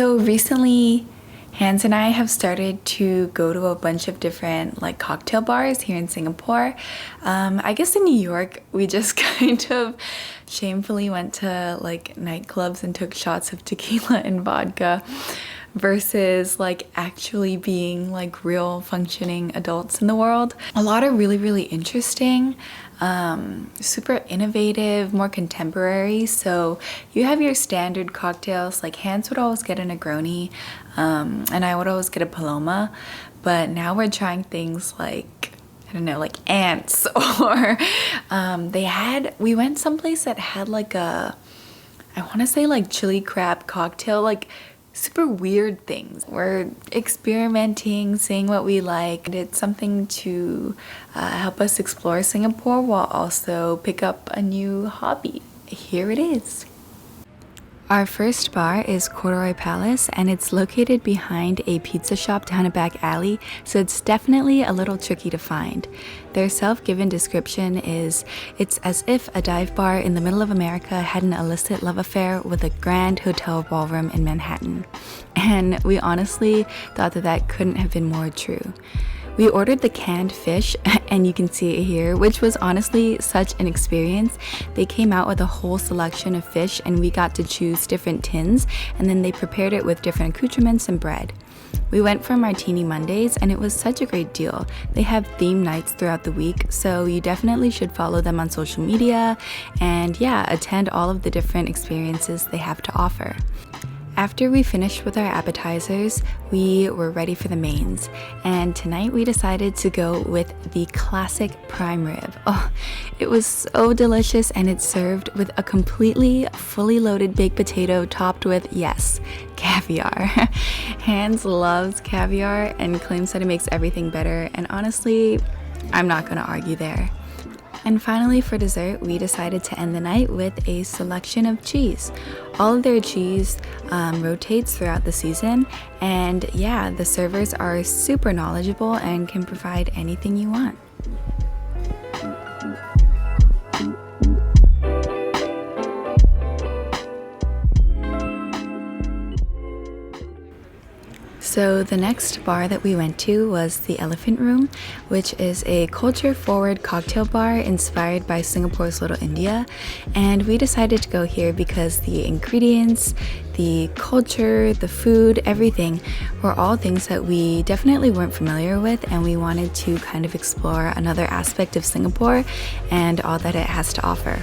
So recently, Hans and I have started to go to a bunch of different like cocktail bars here in Singapore. I guess in New York, we just kind of shamefully went to like nightclubs and took shots of tequila and vodka versus like actually being like real functioning adults in the world. A lot of really interesting, super innovative, more contemporary. So you have your standard cocktails, like Hans would always get a Negroni, and I would always get a Paloma, but now we're trying things like, I don't know, like ants or we went someplace that had like I want to say like chili crab cocktail, like super weird things. We're experimenting, seeing what we like. It's something to help us explore Singapore while also pick up a new hobby. Here it is. Our first bar is Corduroy Palace, and it's located behind a pizza shop down a back alley, so it's definitely a little tricky to find. Their self-given description is, it's as if a dive bar in the middle of America had an illicit love affair with a grand hotel ballroom in Manhattan. And we honestly thought that couldn't have been more true. We ordered the canned fish, and you can see it here, which was honestly such an experience. They came out with a whole selection of fish, and we got to choose different tins, and then they prepared it with different accoutrements and bread. We went for Martini Mondays, and it was such a great deal. They have theme nights throughout the week, so you definitely should follow them on social media and attend all of the different experiences they have to offer. After we finished with our appetizers, we were ready for the mains, and tonight we decided to go with the classic prime rib. Oh, it was so delicious, and it's served with a completely fully loaded baked potato topped with, yes, caviar. Hans loves caviar and claims that it makes everything better, and honestly, I'm not gonna argue there. And finally, for dessert, we decided to end the night with a selection of cheese. All of their cheese rotates throughout the season, and the servers are super knowledgeable and can provide anything you want. So the next bar that we went to was the Elephant Room, which is a culture-forward cocktail bar inspired by Singapore's Little India. And we decided to go here because the ingredients, the culture, the food, everything were all things that we definitely weren't familiar with, and we wanted to kind of explore another aspect of Singapore and all that it has to offer.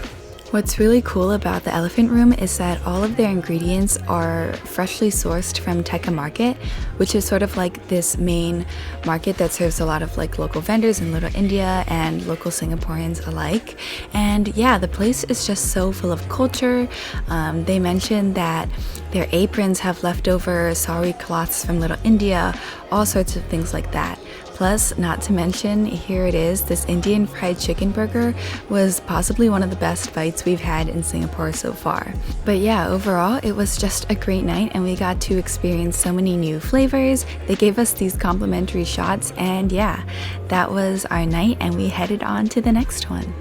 What's really cool about the Elephant Room is that all of their ingredients are freshly sourced from Tekka Market, which is sort of like this main market that serves a lot of like local vendors in Little India and local Singaporeans alike. And the place is just so full of culture. They mentioned that their aprons have leftover sari cloths from Little India, all sorts of things like that. Plus, not to mention, here it is, this Indian fried chicken burger was possibly one of the best bites we've had in Singapore so far. But overall, it was just a great night, and we got to experience so many new flavors. They gave us these complimentary shots, and that was our night, and we headed on to the next one.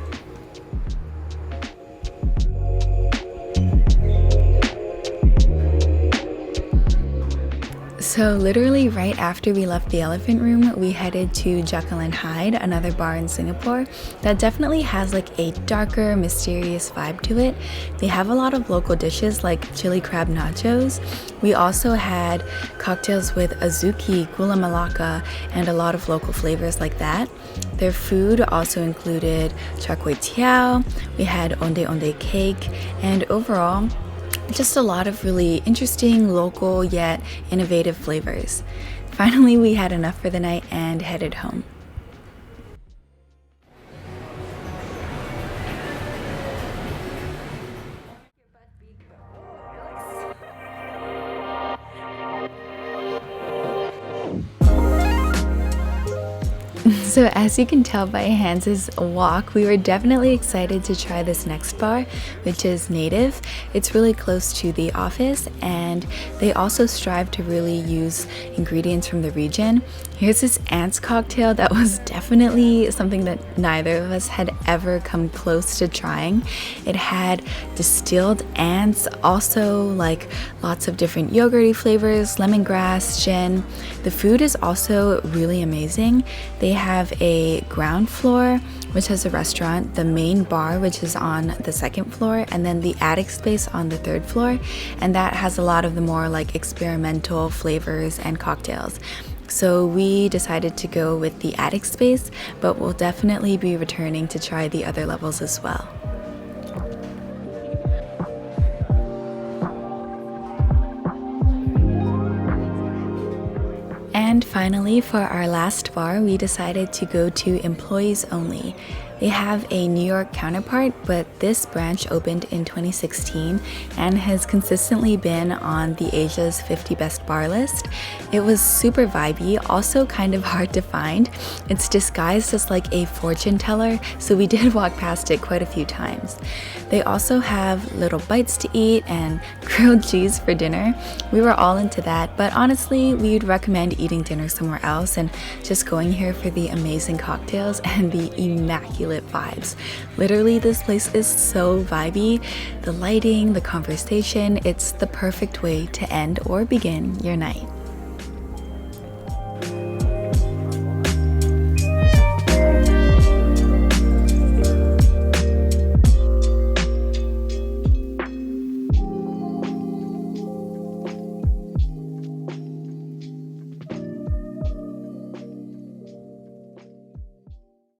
So literally right after we left the Elephant Room, we headed to Jacqueline Hyde, another bar in Singapore that definitely has like a darker, mysterious vibe to it. They have a lot of local dishes like chili crab nachos. We also had cocktails with azuki, gula melaka, and a lot of local flavors like that. Their food also included char kway teow, we had onde onde cake, and overall, just a lot of really interesting, local, yet innovative flavors. Finally, we had enough for the night and headed home. So as you can tell by Hans's walk, we were definitely excited to try this next bar, which is Native. It's really close to the office, and they also strive to really use ingredients from the region. Here's this ants cocktail that was definitely something that neither of us had ever come close to trying. It had distilled ants, also like lots of different yogurty flavors, lemongrass, gin. The food is also really amazing. They have a ground floor, which has a restaurant, the main bar, which is on the second floor, and then the attic space on the third floor. And that has a lot of the more like experimental flavors and cocktails. So we decided to go with the attic space, but we'll definitely be returning to try the other levels as well. And finally, for our last bar, we decided to go to employees only. They have a New York counterpart, but this branch opened in 2016 and has consistently been on the Asia's 50 Best Bar list. It was super vibey, also kind of hard to find. It's disguised as like a fortune teller, so we did walk past it quite a few times. They also have little bites to eat and grilled cheese for dinner. We were all into that, but honestly, we'd recommend eating dinner somewhere else and just going here for the amazing cocktails and the immaculate vibes. Literally, this place is so vibey. The lighting, the conversation, it's the perfect way to end or begin your night.